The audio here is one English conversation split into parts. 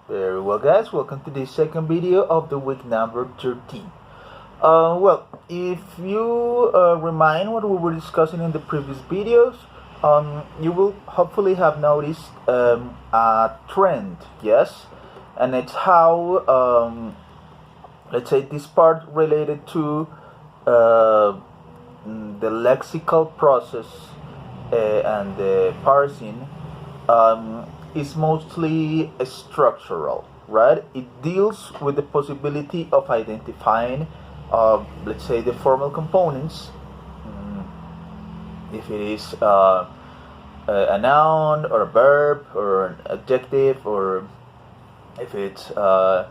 Very well, guys. Welcome to the second video of the week number 13. If you remind what we were discussing in the previous videos, you will hopefully have noticed a trend, yes? And it's how, let's say, this part related to the lexical process and the parsing is mostly structural, right? It deals with the possibility of identifying, let's say, the formal components, if it is a noun or a verb or an adjective, or if it's a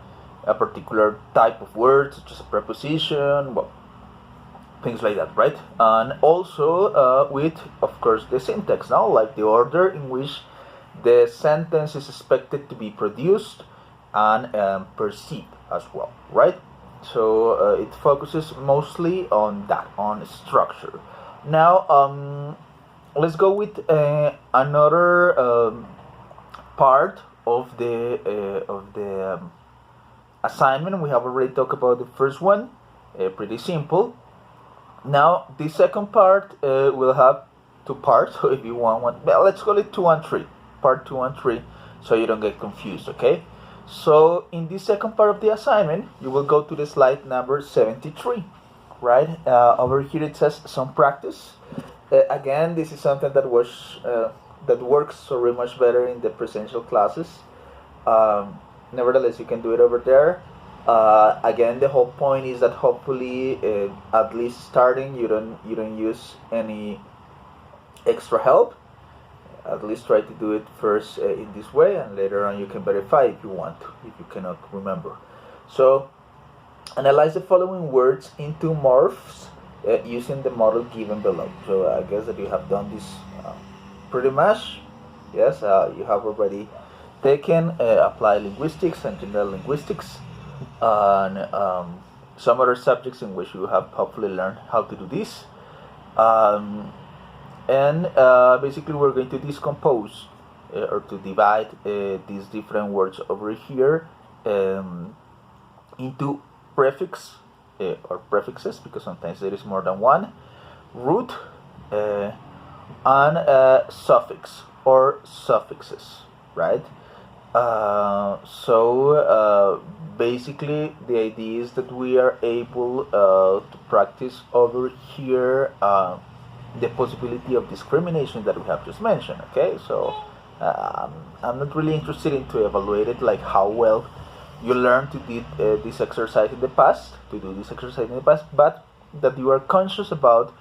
particular type of word, such as a preposition, things like that, right? And also with, of course, the syntax, now, like the order in which the sentence is expected to be produced and perceived as well, right? So it focuses mostly on that, on structure. Now, let's go with another part of the assignment. We have already talked about the first one, pretty simple. Now, the second part will have two parts. So if you want one, well, let's call it 2 and 3. Part 2 and 3, so you don't get confused, okay? So in this second part of the assignment, you will go to the slide number 73, right? Over here it says some practice. Again, this is something that works so much better in the presential classes. Nevertheless, you can do it over there. Again, the whole point is that hopefully, at least starting, you don't use any extra help. At least try to do it first in this way, and later on you can verify if you want, if you cannot remember. So, analyze the following words into morphs using the model given below. So I guess that you have done this pretty much. Yes, you have already taken applied linguistics and general linguistics, and some other subjects in which you have hopefully learned how to do this. And basically we're going to decompose or to divide these different words over here into prefix or prefixes, because sometimes there is more than one, root, and suffix or suffixes, right? So basically the idea is that we are able to practice over here the possibility of discrimination that we have just mentioned, okay? So I'm not really interested in to evaluate it, like how well you learned to do this exercise in the past, but that you are conscious about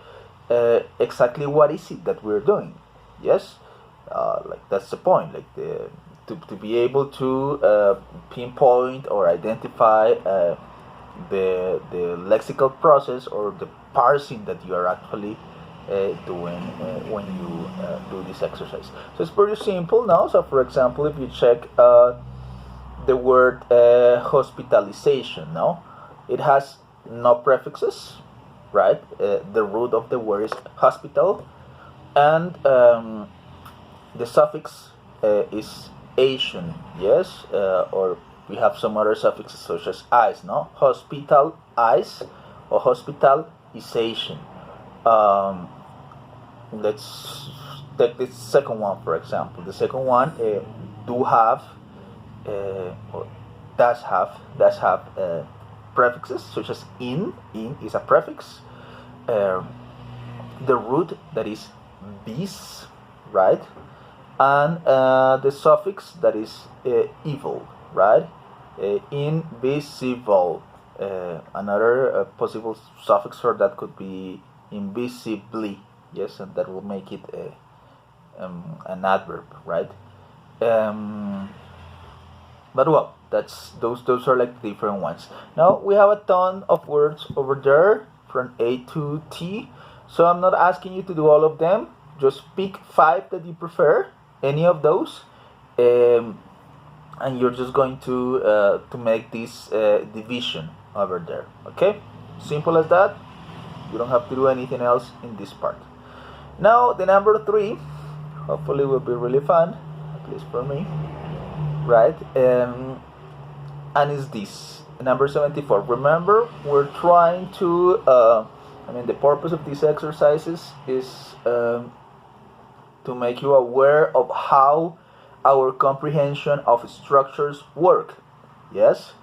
exactly what is it that we're doing, yes? Like that's the point, like to be able to pinpoint or identify the lexical process or the parsing that you are actually doing when you do this exercise. So it's pretty simple now. So for example, if you check the word hospitalization, now it has no prefixes, right? The root of the word is hospital, and the suffix is Asian, yes, or we have some other suffixes such as ice, no? Hospital ice or hospitalization. Let's take this second one, for example. The second one do have or does have prefixes such as in is a prefix, the root, that is bis, right, and the suffix, that is evil, right, invisible. Another possible suffix for that could be invisibly, yes, and that will make it an adverb, right? But well, that's those are like different ones. Now we have a ton of words over there from A to T, so I'm not asking you to do all of them. Just pick 5 that you prefer, any of those, and you're just going to make this division over there. Okay, simple as that. You don't have to do anything else in this part. Now the number 3 hopefully will be really fun, at least for me. right? And is this number 74. Remember, we're trying to the purpose of these exercises is to make you aware of how our comprehension of structures work. Yes?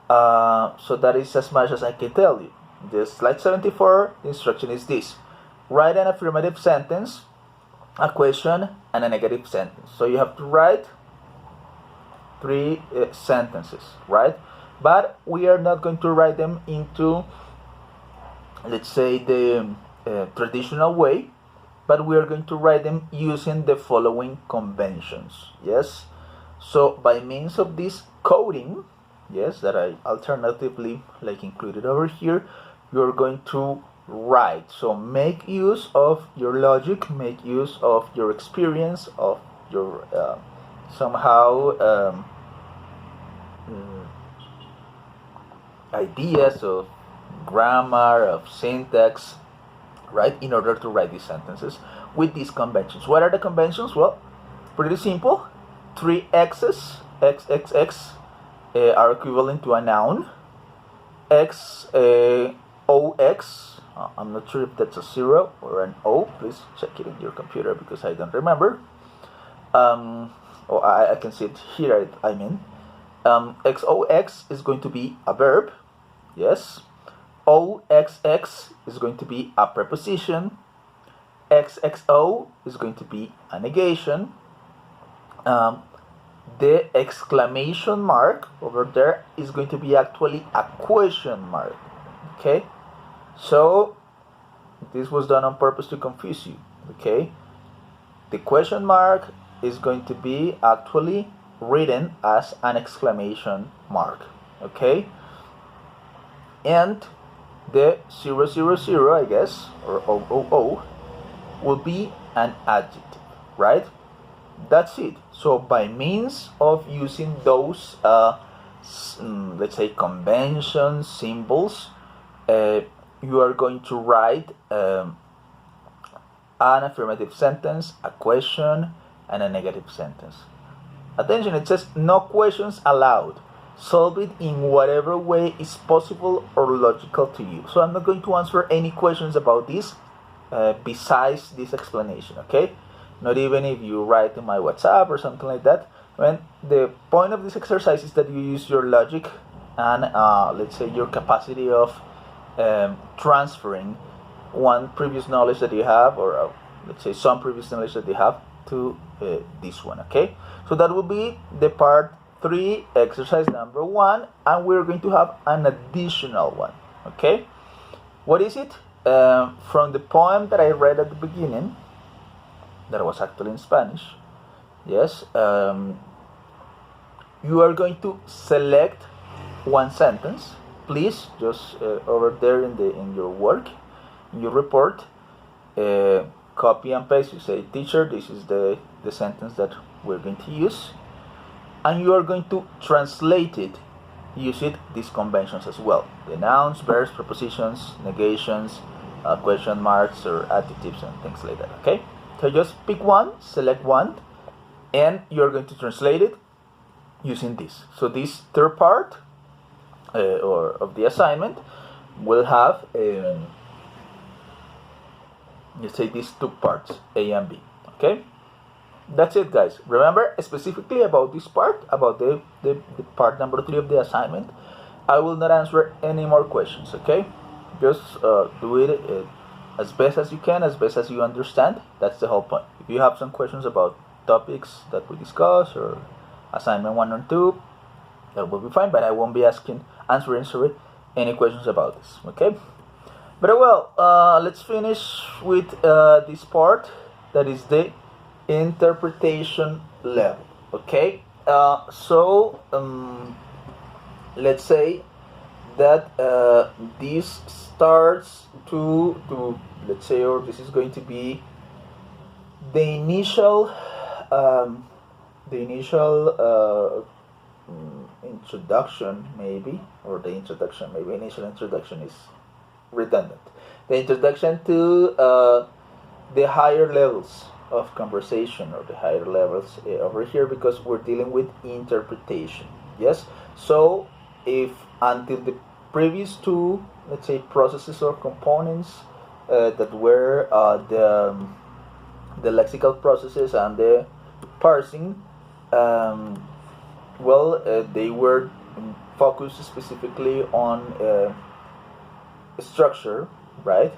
So that is as much as I can tell you. The slide 74, the instruction is this. Write an affirmative sentence, a question, and a negative sentence. So you have to write 3 sentences, right? But we are not going to write them into, let's say, the traditional way, but we are going to write them using the following conventions. Yes? So by means of this coding, yes, that I alternatively included over here, you're going to write. So make use of your logic, make use of your experience, of your ideas of grammar, of syntax, right, in order to write these sentences with these conventions. What are the conventions? Well, pretty simple. 3 x's, x, x, x, are equivalent to a noun. X, OX, I'm not sure if that's a 0 or an O. Please check it in your computer because I don't remember. I can see it here, I mean. XOX is going to be a verb. Yes. OXX is going to be a preposition. XXO is going to be a negation. The exclamation mark over there is going to be actually a question mark. Okay? So, this was done on purpose to confuse you. Okay? The question mark is going to be actually written as an exclamation mark. Okay? And the 000, I guess, or 000, will be an adjective, right? That's it. So by means of using those, let's say, conventions, symbols, you are going to write an affirmative sentence, a question, and a negative sentence. Attention, it says no questions allowed. Solve it in whatever way is possible or logical to you. So I'm not going to answer any questions about this besides this explanation, okay? Not even if you write in my WhatsApp or something like that. When the point of this exercise is that you use your logic and let's say your capacity of transferring one previous knowledge that you have, or let's say some previous knowledge that you have, to this one, okay? So that will be the part 3, exercise number 1, and we're going to have an additional one, okay? What is it? From the poem that I read at the beginning, that was actually in Spanish, yes, you are going to select one sentence. Please, just over there in your work, in your report, copy and paste. You say, teacher, this is the sentence that we're going to use, and you are going to translate it, use it these conventions as well: the nouns, verbs, prepositions, negations, question marks, or adjectives, and things like that. Okay, so just pick one, select one, and you're going to translate it using this. So this third part or of the assignment will have let's say these 2 parts, A and B. Okay, that's it, guys. Remember, specifically about this part, about the part number 3 of the assignment, I will not answer any more questions. Okay, just do it as best as you can, as best as you understand. That's the whole point. If you have some questions about topics that we discuss or assignment 1 or 2, that will be fine, but I won't be answering any questions about this. Okay, very well. Let's finish with this part, that is the interpretation level. Okay, so let's say that this starts to let's say, or this is going to be the initial introduction, maybe, or the introduction, maybe initial introduction is redundant. The introduction to the higher levels of conversation or the higher levels over here, because we're dealing with interpretation. Yes, so if until the previous two, let's say, processes or components that were the lexical processes and the parsing, they were focused specifically on structure, right?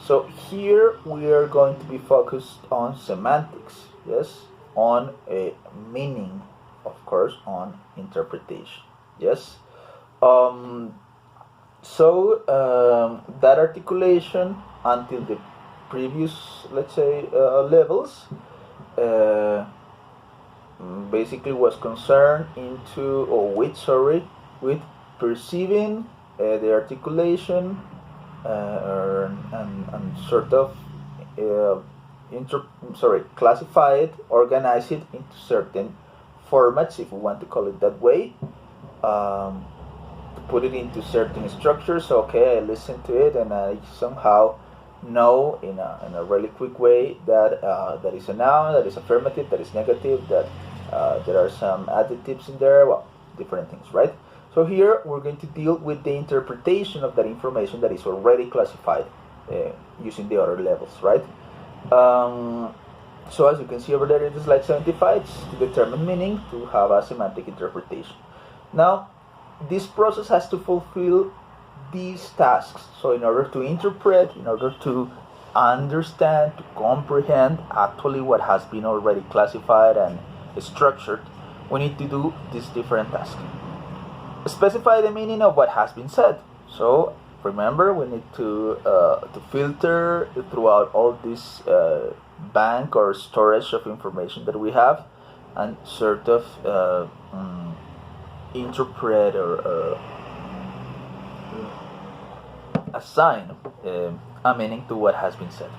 So here we are going to be focused on semantics, yes, on a meaning, of course, on interpretation, yes. That articulation until the previous, let's say, levels basically was concerned with perceiving the articulation and sort of classify it, organize it into certain formats, if we want to call it that way, to put it into certain structures. Okay, I listen to it and I somehow know in a really quick way that that is a noun, that is affirmative, that is negative, that there are some adjectives in there, well, different things, right? So here we're going to deal with the interpretation of that information that is already classified using the other levels, right? So as you can see over there in the slide 75, it's to determine meaning, to have a semantic interpretation. Now, this process has to fulfill these tasks. So in order to interpret, in order to understand, to comprehend actually what has been already classified and structured, we need to do these different tasks. Specify the meaning of what has been said. So remember, we need to filter throughout all this bank or storage of information that we have, and sort of interpret or assign a meaning to what has been said.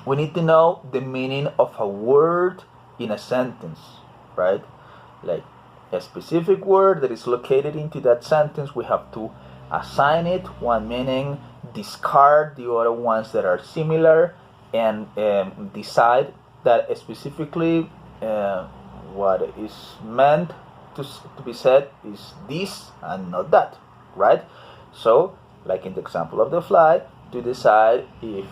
We need to know the meaning of a word in a sentence, right? Like a specific word that is located into that sentence, we have to assign it one meaning, discard the other ones that are similar, and decide that specifically what is meant to be said is this and not that, right? So, like in the example of the fly, to decide if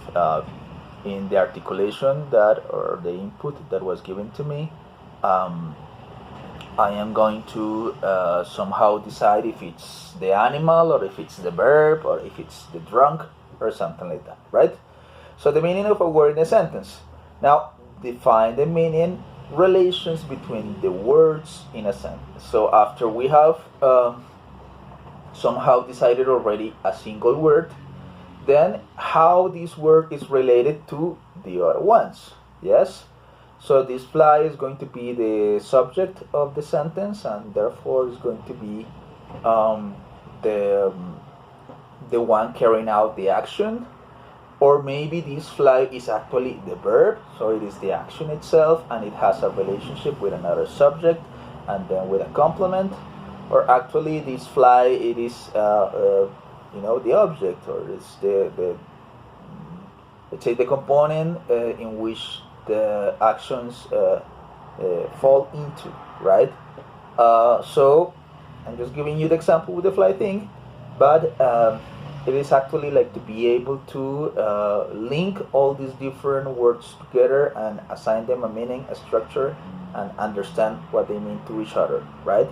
in the articulation that, or the input that was given to me, I am going to somehow decide if it's the animal, or if it's the verb, or if it's the drunk, or something like that, right? So the meaning of a word in a sentence. Now, define the meaning, relations between the words in a sentence. So after we have somehow decided already a single word, then how this word is related to the other ones, yes? So this fly is going to be the subject of the sentence, and therefore is going to be the one carrying out the action. Or maybe this fly is actually the verb, so it is the action itself, and it has a relationship with another subject, and then with a complement. Or actually, this fly, it is the object, or it's the let's say the component in which the actions fall into, right? So I'm just giving you the example with the fly thing, but it is actually like to be able to link all these different words together and assign them a meaning, a structure, and understand what they mean to each other, right?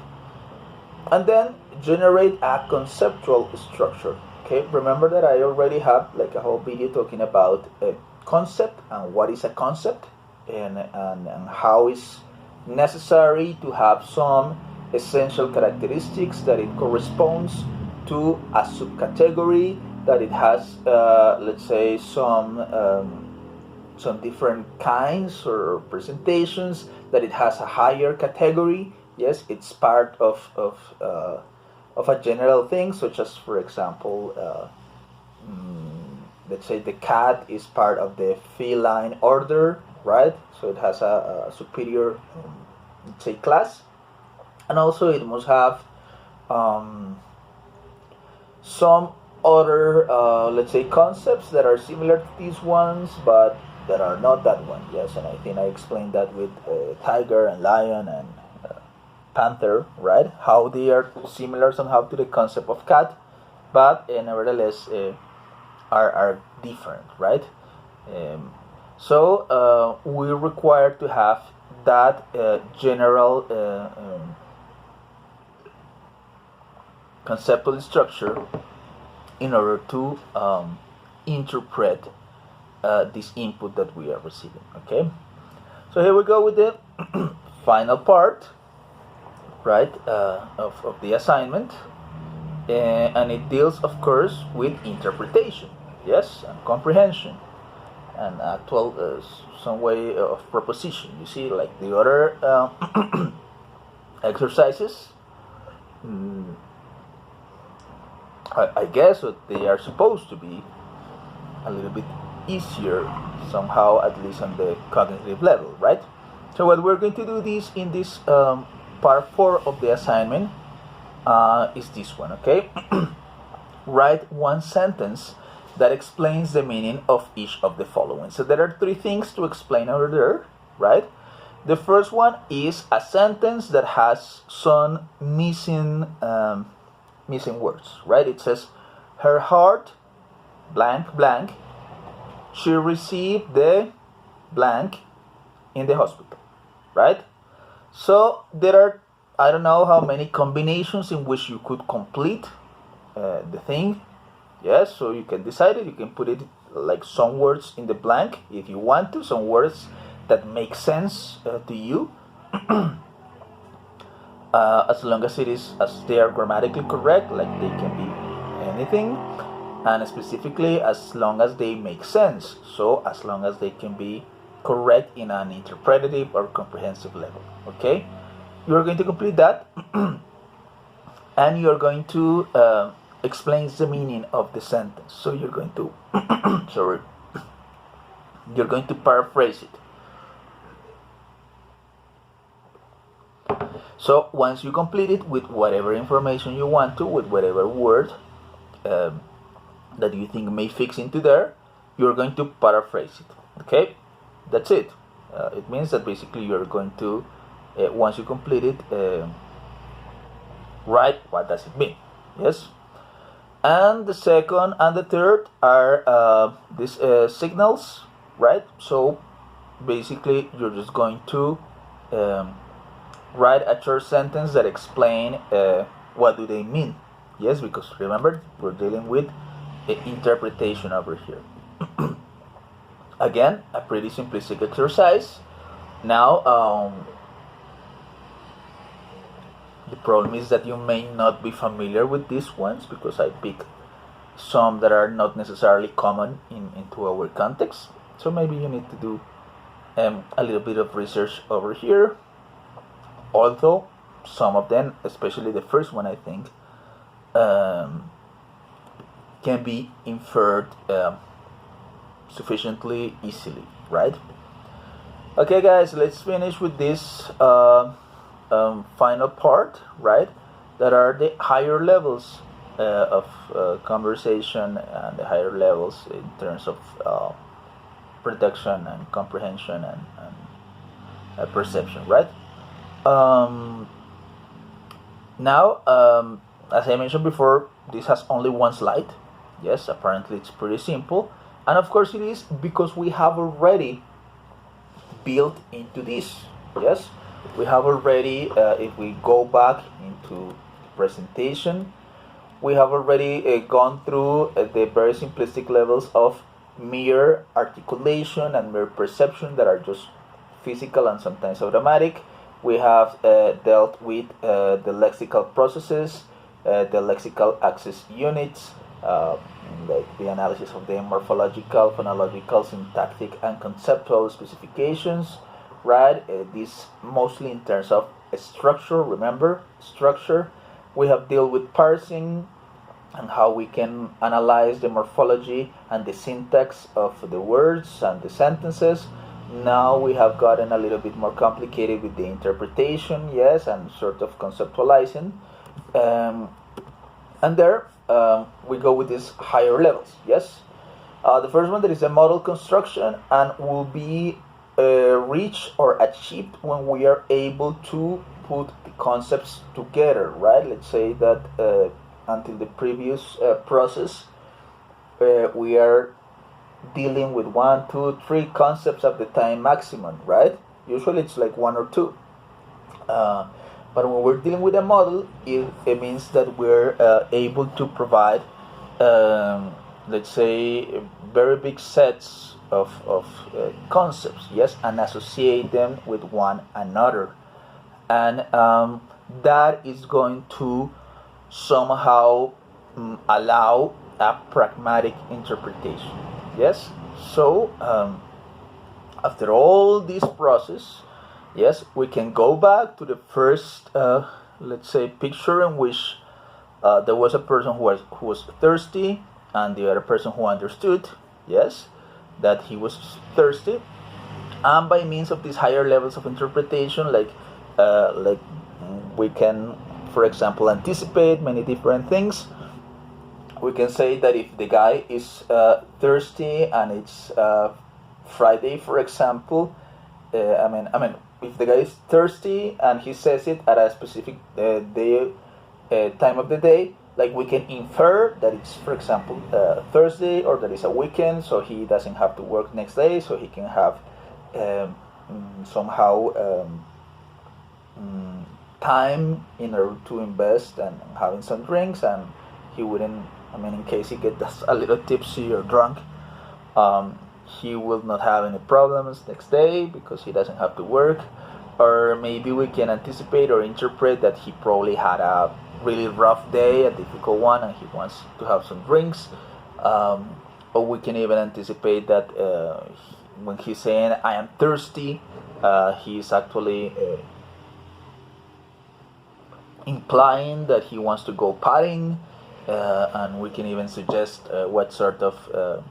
And then generate a conceptual structure. Okay, remember that I already have like a whole video talking about a concept and what is a concept, and how it's necessary to have some essential characteristics, that it corresponds to a subcategory, that it has let's say some different kinds or presentations, that it has a higher category. Yes, it's part of a general thing, such as, for example, let's say the cat is part of the feline order, right? So it has a superior, let's say, class, and also it must have some other, let's say, concepts that are similar to these ones, but that are not that one. Yes, and I think I explained that with tiger and lion and panther, right? How they are similar somehow to the concept of cat, but nevertheless are different, right? So we require to have that general conceptual structure in order to interpret this input that we are receiving. Okay, so here we go with the final part, right, of the assignment, and it deals, of course, with interpretation, yes, and comprehension, and actual some way of proposition. You see, like the other exercises, I guess what they are supposed to be a little bit easier somehow, at least on the cognitive level, right? So what we're going to do this in this part 4 of the assignment is this one, okay? Write one sentence that explains the meaning of each of the following. So there are 3 things to explain over there, right? The first one is a sentence that has some missing words, right? It says, her heart, blank, blank, she received the blank in the hospital, right? So there are, I don't know how many combinations in which you could complete the thing. Yes, so you can decide it. You can put it like some words in the blank if you want to, some words that make sense to you. As long as they are grammatically correct, like they can be anything, and specifically as long as they make sense. So as long as they can be correct in an interpretative or comprehensive level. Okay, you are going to complete that, and you are going to explain the meaning of the sentence. So you're going to you're going to paraphrase it. So once you complete it with whatever information you want to, with whatever word that you think may fix into there, you're going to paraphrase it. Okay, that's it. It means that basically you're going to, once you complete it, write what does it mean. Yes. And the second and the third are these signals, right? So basically you're just going to write a short sentence that explain what do they mean. Yes, because remember, we're dealing with interpretation over here. Again, a pretty simplistic exercise. Now, the problem is that you may not be familiar with these ones because I picked some that are not necessarily common into our context. So maybe you need to do a little bit of research over here. Although some of them, especially the first one, I think, can be inferred sufficiently easily, right? Okay, guys, let's finish with this final part, right? That are the higher levels of conversation and the higher levels in terms of production and comprehension and perception, right? Now, as I mentioned before, this has only one slide. Yes, apparently it's pretty simple. And of course it is because we have already built into this. Yes, we have already, if we go back into the presentation, we have already gone through the very simplistic levels of mere articulation and mere perception that are just physical and sometimes automatic. We have dealt with the lexical processes, the lexical access units, like the analysis of the morphological, phonological, syntactic, and conceptual specifications, right? This mostly in terms of structure. Remember, structure. We have dealt with parsing and how we can analyze the morphology and the syntax of the words and the sentences. Now we have gotten a little bit more complicated with the interpretation, yes, and sort of conceptualizing. And there we go with these higher levels, yes. The first one, that is a model construction, and will be reached or achieved when we are able to put the concepts together, right? Let's say that until the previous process, we are dealing with 1, 2, 3 concepts at the time maximum, right? Usually it's like 1 or 2. But when we're dealing with a model, it means that we're able to provide, let's say, very big sets of concepts, yes, and associate them with one another. And that is going to somehow allow a pragmatic interpretation, yes. So after all this process, yes, we can go back to the first, let's say, picture in which there was a person who was thirsty, and the other person who understood, yes, that he was thirsty, and by means of these higher levels of interpretation, like we can, for example, anticipate many different things. We can say that if the guy is thirsty and it's Friday, for example, I mean, if the guy is thirsty and he says it at a specific day, time of the day, like we can infer that it's, for example, Thursday, or that it's a weekend, so he doesn't have to work next day, so he can have somehow time in order to invest and having some drinks, and he wouldn't, I mean, in case he gets a little tipsy or drunk, he will not have any problems next day because he doesn't have to work. Or maybe we can anticipate or interpret that he probably had a really rough day, a difficult one, and he wants to have some drinks. Or we can even anticipate that when he's saying "I am thirsty," he's actually implying that he wants to go partying, and we can even suggest what sort of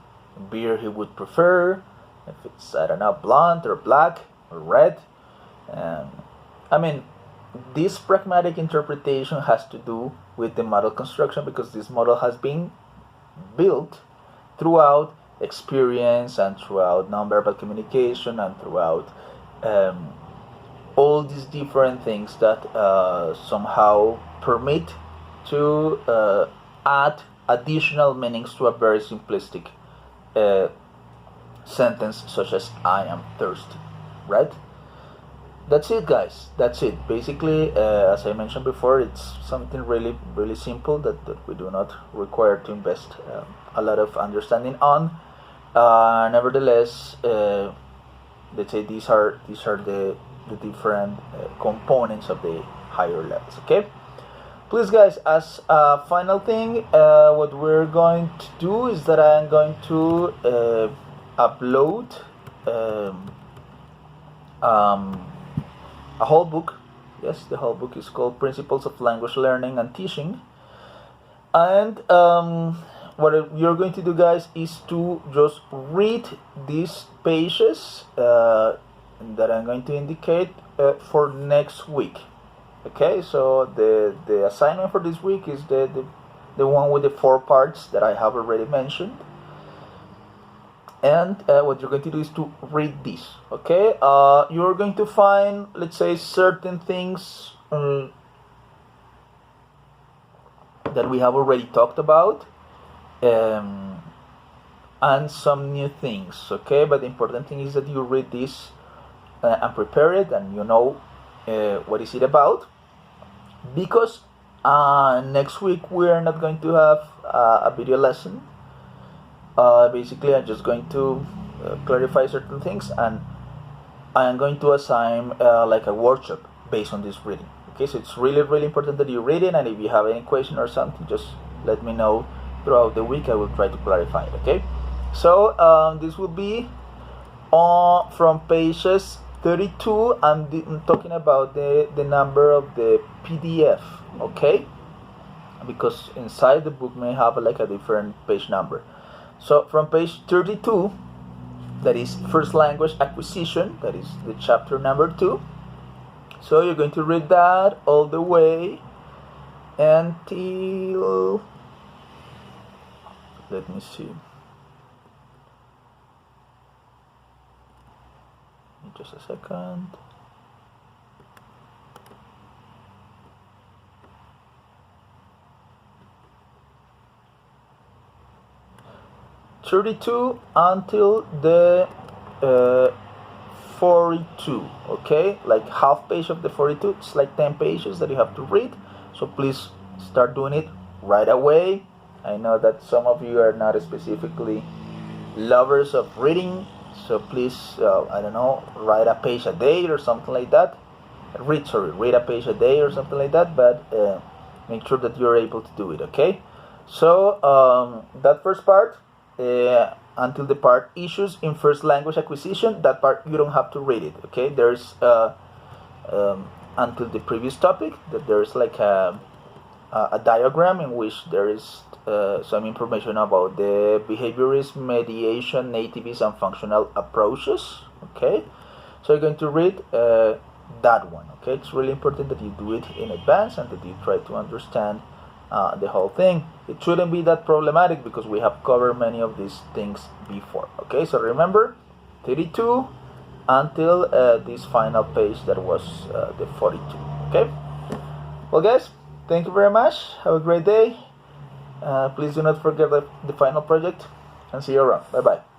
beer he would prefer, if it's, I don't know, blonde or black or red. I mean, this pragmatic interpretation has to do with the model construction, because this model has been built throughout experience and throughout nonverbal communication and throughout all these different things that somehow permit to add additional meanings to a very simplistic sentence such as "I am thirsty," right? That's it, guys. That's it. Basically, as I mentioned before, it's something really, really simple that we do not require to invest a lot of understanding on. Nevertheless, let's say these are the different components of the higher levels. Okay. Please, guys, as a final thing, what we're going to do is that I'm going to upload a whole book. Yes, the whole book is called Principles of Language Learning and Teaching. And what you're going to do, guys, is to just read these pages that I'm going to indicate for next week. Okay, so the assignment for this week is the one with the 4 parts that I have already mentioned. And what you're going to do is to read this. Okay, you're going to find, let's say, certain things that we have already talked about, and some new things. Okay, but the important thing is that you read this and prepare it, and you know what is it about, because next week we are not going to have a video lesson. Basically, I'm just going to clarify certain things, and I am going to assign like a workshop based on this reading. Okay, so it's really, really important that you read it, and if you have any question or something, just let me know throughout the week. I will try to clarify it. Okay, so this will be from pages 32. I'm talking about the number of the PDF. Okay, because inside the book may have like a different page number. So from page 32, that is first language acquisition, that is the chapter number 2. So you're going to read that all the way until, let me see, just a second. (32) until the 42. Okay, like half page of the 42. It's like 10 pages that you have to read. So please start doing it right away. I know that some of you are not specifically lovers of reading, so please, I don't know, write a page a day or something like that. Read a page a day or something like that, but make sure that you're able to do it, okay? So that first part, until the part issues in first language acquisition, that part you don't have to read it, okay? There's until the previous topic, that there's like a diagram in which there is some information about the behaviorist, mediation, nativist, and functional approaches. Okay, so you're going to read that one. Okay, it's really important that you do it in advance and that you try to understand the whole thing. It shouldn't be that problematic because we have covered many of these things before. Okay, so remember 32 until this final page that was the 42. Okay, well guys, thank you very much. Have a great day. Please do not forget the final project, and see you around. Bye bye.